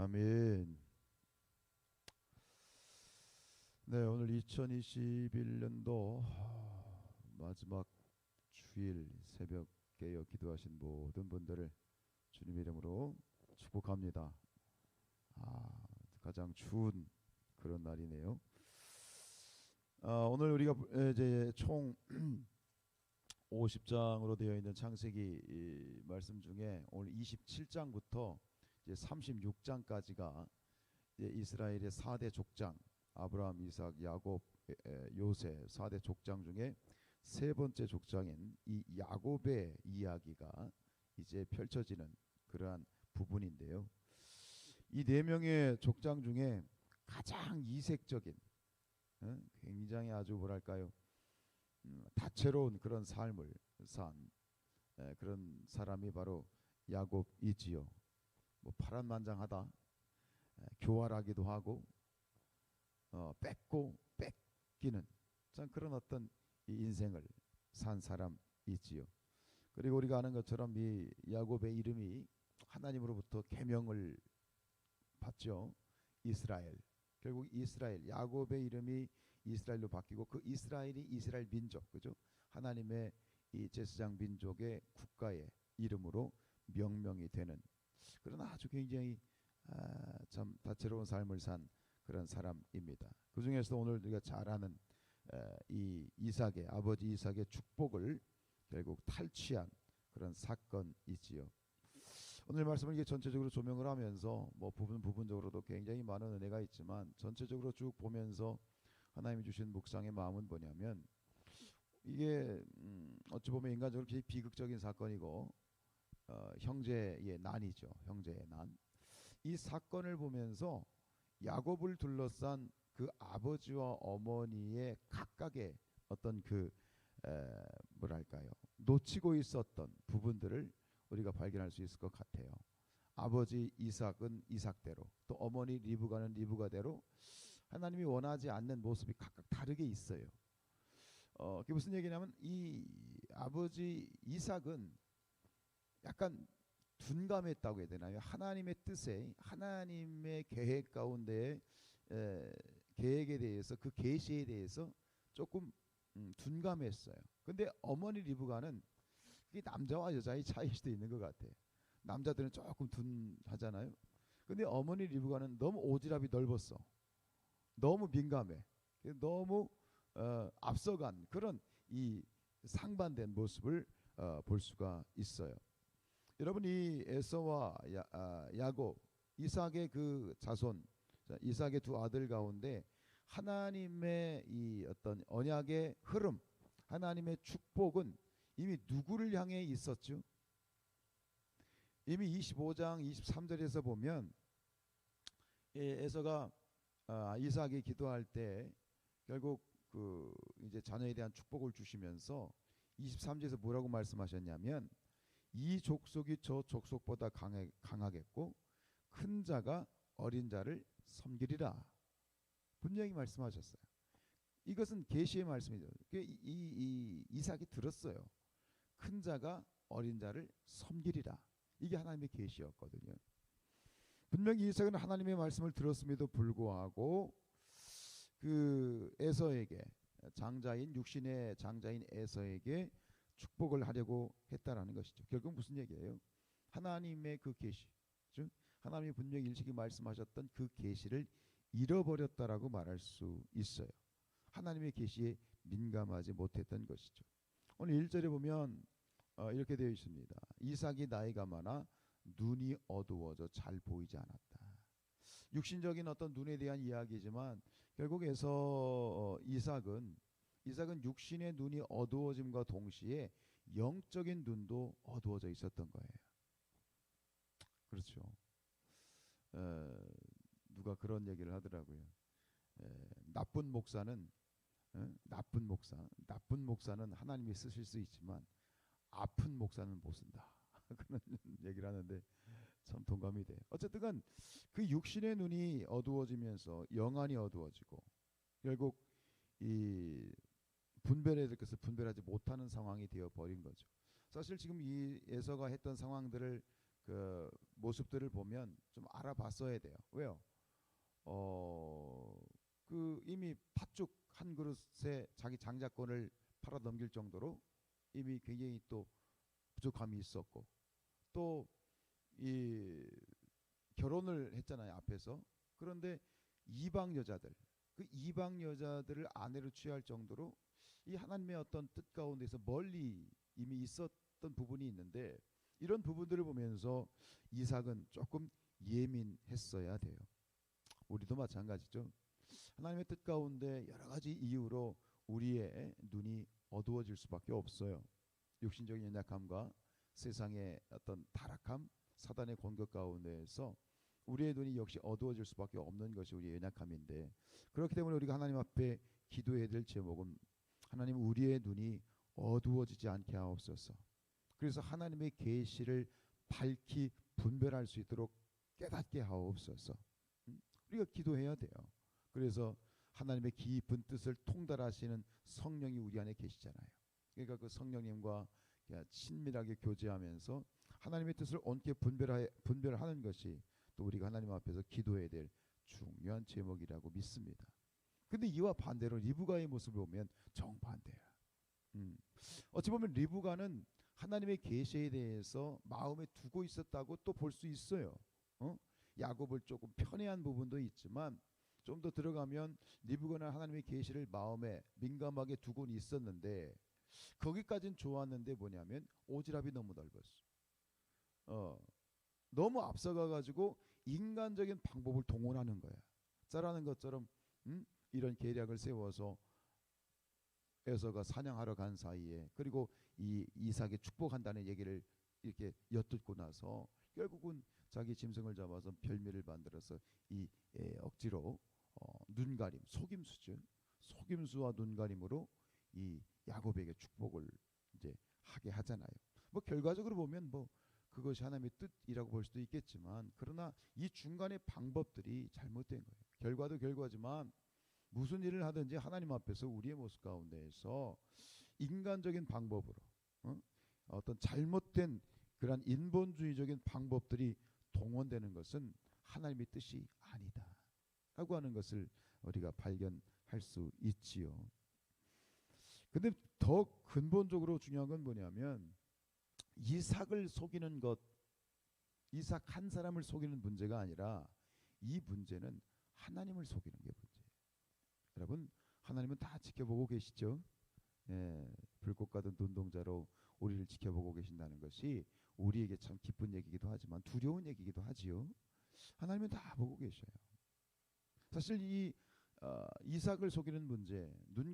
아멘. 네, 오늘 2021년도 마지막 주일 새벽 깨어 기도하신 모든 분들을 주님 이름으로 축복합니다. 가장 추운 그런 날이네요. 오늘 우리가 이제 총 50장으로 되어 있는 창세기 말씀 중에 오늘 27장부터 이제 36장까지가 이제 이스라엘의 4대 족장 아브라함, 이삭, 야곱, 요셉 4대 족장 중에 세 번째 족장인 이 야곱의 이야기가 이제 펼쳐지는 그러한 부분인데요. 이 네 명의 족장 중에 가장 이색적인 굉장히 아주 뭐랄까요, 다채로운 그런 삶을 산 그런 사람이 바로 야곱이지요. 뭐 파란만장하다, 교활하기도 하고, 뺏고 뺏기는 참 그런 어떤 이 인생을 산 사람이지요. 그리고 우리가 아는 것처럼 이 야곱의 이름이 하나님으로부터 계명을 받죠. 이스라엘. 결국 이스라엘, 야곱의 이름이 이스라엘로 바뀌고 그 이스라엘이 이스라엘 민족, 그죠? 하나님의 이 제사장 민족의 국가의 이름으로 명명이 되는 그런 아주 굉장히 참 다채로운 삶을 산 그런 사람입니다. 그 중에서 오늘 우리가 잘 아는 이 이삭의 아버지 이삭의 축복을 결국 탈취한 그런 사건이지요. 오늘 말씀을 이게 전체적으로 조명을 하면서 뭐 부분적으로도 굉장히 많은 은혜가 있지만 전체적으로 쭉 보면서 하나님이 주신 묵상의 마음은 뭐냐면 이게 어찌 보면 인간적으로 비극적인 사건이고 형제의 난이죠. 형제의 난. 이 사건을 보면서 야곱을 둘러싼 그 아버지와 어머니의 각각의 어떤 그 뭐랄까요, 놓치고 있었던 부분들을 우리가 발견할 수 있을 것 같아요. 아버지 이삭은 이삭대로, 또 어머니 리브가는 리브가대로 하나님이 원하지 않는 모습이 각각 다르게 있어요. 그게 무슨 얘기냐면 이 아버지 이삭은 약간 둔감했다고 해야 되나요? 하나님의 뜻에, 하나님의 계획 가운데 계획에 대해서, 그 계시에 대해서 조금 둔감했어요. 근데 어머니 리브가는 그게 남자와 여자의 차이일 수도 있는 것 같아요. 남자들은 조금 둔하잖아요. 근데 어머니 리브가는 너무 오지랖이 넓었어. 너무 민감해. 너무 앞서간 그런 이 상반된 모습을 볼 수가 있어요. 여러분, 이 에서와 야곱, 이삭의 그 자손, 이삭의 두 아들 가운데 하나님의 이 어떤 언약의 흐름, 하나님의 축복은 이미 누구를 향해 있었죠? 이미 25장 23절에서 보면 에서가 이삭이 기도할 때 결국 그 이제 자녀에 대한 축복을 주시면서 23절에서 뭐라고 말씀하셨냐면 이 족속이 저 족속보다 강하겠고 큰 자가 어린 자를 섬기리라. 분명히 말씀하셨어요. 이것은 계시의 말씀이죠. 이 이삭이 들었어요. 큰 자가 어린 자를 섬기리라. 이게 하나님의 계시였거든요. 분명히 이삭은 하나님의 말씀을 들었음에도 불구하고 그 에서에게, 장자인 육신의 장자인 에서에게 축복을 하려고 했다라는 것이죠. 결국 무슨 얘기예요? 하나님의 그 계시, 즉 하나님이 분명히 일찍이 말씀하셨던 그 계시를 잃어버렸다라고 말할 수 있어요. 하나님의 계시에 민감하지 못했던 것이죠. 오늘 1절에 보면 이렇게 되어 있습니다. 이삭이 나이가 많아 눈이 어두워져 잘 보이지 않았다. 육신적인 어떤 눈에 대한 이야기지만 결국에서 이삭은 육신의 눈이 어두워짐과 동시에 영적인 눈도 어두워져 있었던 거예요. 그렇죠. 누가 그런 얘기를 하더라고요. 나쁜 목사는 나쁜 목사는 하나님이 쓰실 수 있지만 아픈 목사는 못 쓴다. 그런 얘기를 하는데 참 동감이 돼요. 어쨌든 그 육신의 눈이 어두워지면서 영안이 어두워지고 결국 이 분별해야 될 것을 분별하지 못하는 상황이 되어 버린 거죠. 사실 지금 이 에서가 했던 상황들을 그 모습들을 보면 좀 알아봤어야 돼요. 왜요? 그 이미 팥죽 한 그릇에 자기 장자권을 팔아 넘길 정도로 이미 굉장히 또 부족함이 있었고, 또 이 결혼을 했잖아요, 앞에서. 그런데 이방 여자들, 그 이방 여자들을 아내로 취할 정도로 이 하나님의 어떤 뜻 가운데서 멀리 이미 있었던 부분이 있는데, 이런 부분들을 보면서 이삭은 조금 예민했어야 돼요. 우리도 마찬가지죠. 하나님의 뜻 가운데 여러 가지 이유로 우리의 눈이 어두워질 수밖에 없어요. 육신적인 연약함과 세상의 어떤 타락함, 사단의 공격 가운데에서 우리의 눈이 역시 어두워질 수밖에 없는 것이 우리의 연약함인데, 그렇기 때문에 우리가 하나님 앞에 기도해야 될 제목은 하나님, 우리의 눈이 어두워지지 않게 하옵소서. 그래서 하나님의 계시를 밝히 분별할 수 있도록 깨닫게 하옵소서. 우리가 기도해야 돼요. 그래서 하나님의 깊은 뜻을 통달하시는 성령이 우리 안에 계시잖아요. 그러니까 그 성령님과 친밀하게 교제하면서 하나님의 뜻을 옳게 분별하는 것이 또 우리가 하나님 앞에서 기도해야 될 중요한 제목이라고 믿습니다. 근데 이와 반대로 리브가의 모습을 보면 정반대야. 어찌 보면 리브가는 하나님의 계시에 대해서 마음에 두고 있었다고 또 볼 수 있어요. 야곱을 조금 편애한 부분도 있지만, 좀 더 들어가면 리브가는 하나님의 계시를 마음에 민감하게 두고는 있었는데, 거기까지는 좋았는데 뭐냐면 오지랖이 너무 넓었어. 너무 앞서가 가지고 인간적인 방법을 동원하는 거야. 짜라는 것처럼 이런 계략을 세워서 에서가 사냥하러 간 사이에, 그리고 이 이삭의 축복한다는 얘기를 이렇게 엿듣고 나서 결국은 자기 짐승을 잡아서 별미를 만들어서 이 억지로 눈가림, 속임수죠. 속임수와 눈가림으로 이 야곱에게 축복을 이제 하게 하잖아요. 뭐 결과적으로 보면 뭐 그것이 하나님의 뜻이라고 볼 수도 있겠지만, 그러나 이 중간의 방법들이 잘못된 거예요. 결과도 결과지만 무슨 일을 하든지 하나님 앞에서 우리의 모습 가운데에서 인간적인 방법으로 어떤 잘못된 그런 인본주의적인 방법들이 동원되는 것은 하나님의 뜻이 아니다 라고 하는 것을 우리가 발견할 수 있지요. 근데 더 근본적으로 중요한 건 뭐냐면, 이삭을 속이는 것, 이삭 한 사람을 속이는 문제가 아니라 이 문제는 하나님을 속이는 게 문제예요. 여러분, 하나님은 다 지켜보고 계시죠. 불꽃 같은 눈동자로 우리를 지켜보고 계신다는 것이 우리에게 참 기쁜 얘기기도 하지만 두려운 얘기기도 하지요. 하나님은 다 보고 계셔요. 사실 이 이삭을 속이는 문제, 눈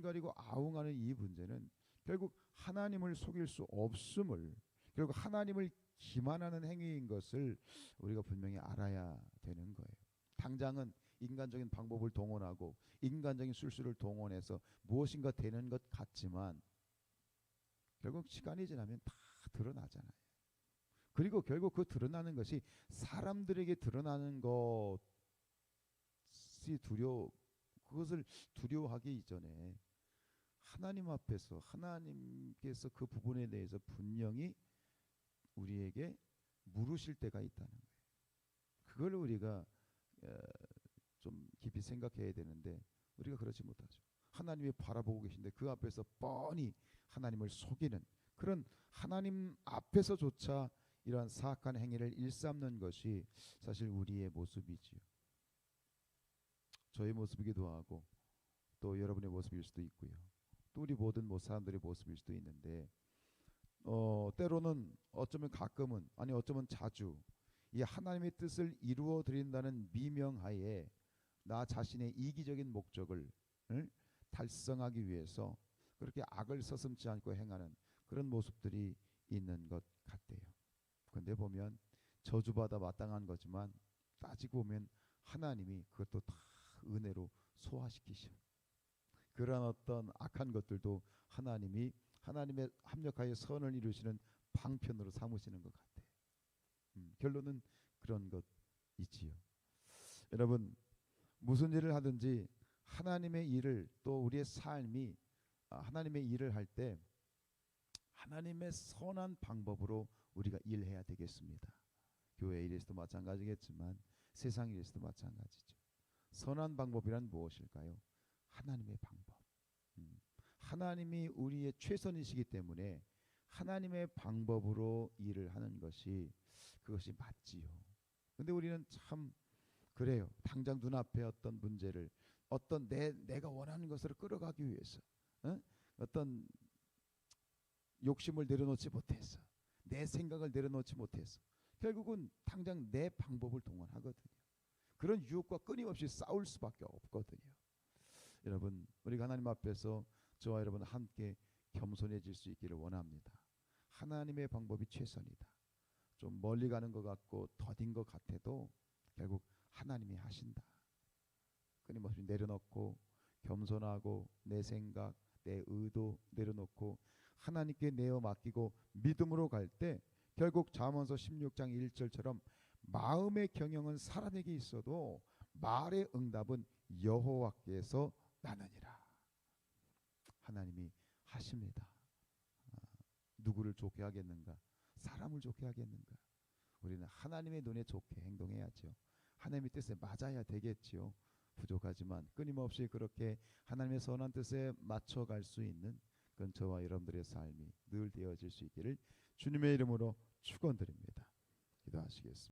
가리고 아웅하는 이 문제는 결국 하나님을 속일 수 없음을, 결국 하나님을 기만하는 행위인 것을 우리가 분명히 알아야 되는 거예요. 당장은 인간적인 방법을 동원하고 인간적인 술수를 동원해서 무엇인가 되는 것 같지만 결국 시간이 지나면 다 드러나잖아요. 그리고 결국 그 드러나는 것이 사람들에게 드러나는 것이 그것을 두려워하기 이전에 하나님 앞에서 하나님께서 그 부분에 대해서 분명히 우리에게 물으실 때가 있다는 거예요. 그걸 우리가 좀 깊이 생각해야 되는데 우리가 그렇지 못하죠. 하나님이 바라보고 계신데 그 앞에서 뻔히 하나님을 속이는 그런 하나님 앞에서조차 이러한 사악한 행위를 일삼는 것이 사실 우리의 모습이지요. 저의 모습이기도 하고 또 여러분의 모습일 수도 있고요. 또 우리 모든 사람들의 모습일 수도 있는데 때로는 어쩌면 가끔은 아니 어쩌면 자주 이 하나님의 뜻을 이루어 드린다는 미명하에 나 자신의 이기적인 목적을 달성하기 위해서 그렇게 악을 서슴지 않고 행하는 그런 모습들이 있는 것 같아요. 그런데 보면 저주받아 마땅한 거지만 따지고 보면 하나님이 그것도 다 은혜로 소화시키셔. 그런 어떤 악한 것들도 하나님이 하나님의 합력하여 선을 이루시는 방편으로 삼으시는 것 같아요. 결론은 그런 것이지요. 여러분, 무슨 일을 하든지 하나님의 일을 또 우리의 삶이 하나님의 일을 할 때 하나님의 선한 방법으로 우리가 일해야 되겠습니다. 교회 일에서도 마찬가지겠지만 세상 일에서도 마찬가지죠. 선한 방법이란 무엇일까요? 하나님의 방법. 하나님이 우리의 최선이시기 때문에 하나님의 방법으로 일을 하는 것이 그것이 맞지요. 근데 우리는 참 그래요. 당장 눈앞에 어떤 문제를 어떤 내가 원하는 것을 끌어가기 위해서 어떤 욕심을 내려놓지 못해서 내 생각을 내려놓지 못해서 결국은 당장 내 방법을 동원하거든요. 그런 유혹과 끊임없이 싸울 수밖에 없거든요. 여러분, 우리가 하나님 앞에서 저와 여러분 함께 겸손해질 수 있기를 원합니다. 하나님의 방법이 최선이다. 좀 멀리 가는 것 같고 더딘 것 같아도 결국 하나님이 하신다. 끊임없이 내려놓고 겸손하고 내 생각, 내 의도 내려놓고 하나님께 내어 맡기고 믿음으로 갈 때 결국 잠언서 16장 1절처럼 마음의 경영은 사람에게 있어도 말의 응답은 여호와께서 나느니라. 하나님이 하십니다. 누구를 좋게 하겠는가? 사람을 좋게 하겠는가? 우리는 하나님의 눈에 좋게 행동해야죠. 하나님의 뜻에 맞아야 되겠지요. 부족하지만 끊임없이 그렇게 하나님의 선한 뜻에 맞춰갈 수 있는 그건 저와 여러분들의 삶이 늘 되어질 수 있기를 주님의 이름으로 축원드립니다. 기도하시겠습니다.